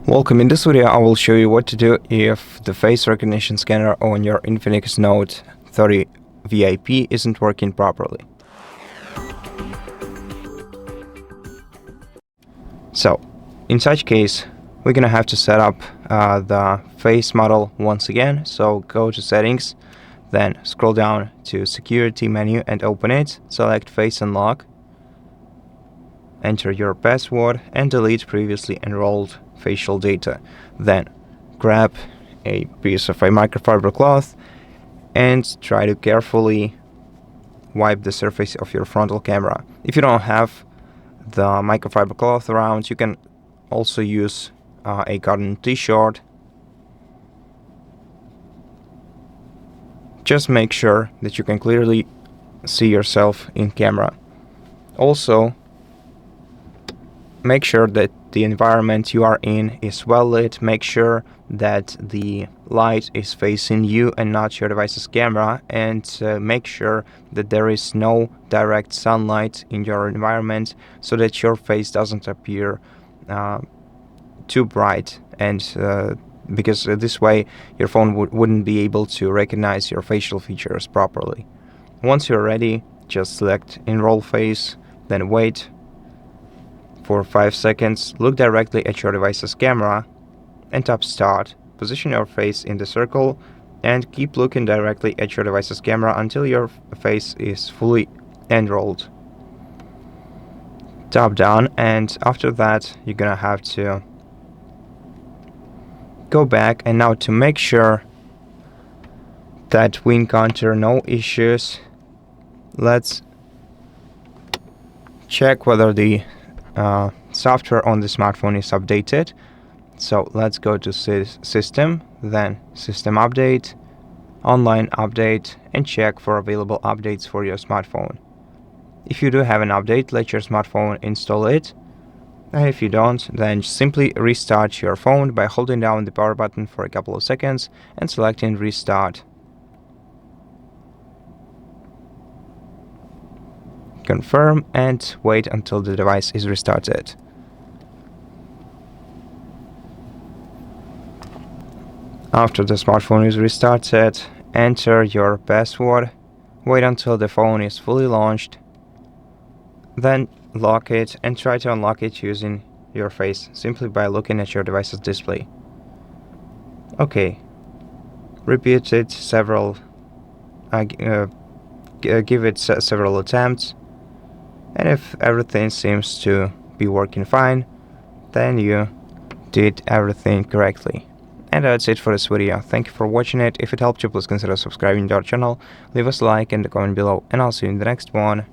Welcome. In this video I will show you what to do if the face recognition scanner on your INFINIX Note 30 VIP isn't working properly. So, in such case, we're gonna have to set up the face model once again. So go to settings, then scroll down to security menu and open it, select face unlock, enter your password and delete previously enrolled facial data. Then grab a piece of a microfiber cloth and try to carefully wipe the surface of your frontal camera. If you don't have the microfiber cloth around, you can also use a cotton t-shirt. Just make sure that you can clearly see yourself in camera. Also, make sure that the environment you are in is well lit. Make sure that the light is facing you and not your device's camera, and make sure that there is no direct sunlight in your environment so that your face doesn't appear too bright, and because this way your phone wouldn't be able to recognize your facial features properly. Once you're ready, just select Enroll Face, then wait for 5 seconds, look directly at your device's camera and tap Start. Position your face in the circle and keep looking directly at your device's camera until your face is fully enrolled. Tap Done, and after that you're gonna have to go back, and now to make sure that we encounter no issues, let's check whether the software on the smartphone is updated. So let's go to System, then System Update, Online Update, and check for available updates for your smartphone. If you do have an update, let your smartphone install it, and if you don't, then simply restart your phone by holding down the power button for a couple of seconds and selecting Restart. Confirm and wait until the device is restarted. After the smartphone is restarted, enter your password, wait until the phone is fully launched, then lock it and try to unlock it using your face simply by looking at your device's display. Okay, repeat it several, give it several attempts. And if everything seems to be working fine, then you did everything correctly. And that's it for this video. Thank you for watching it. If it helped you, please consider subscribing to our channel, leave us a like and a comment below, and I'll see you in the next one.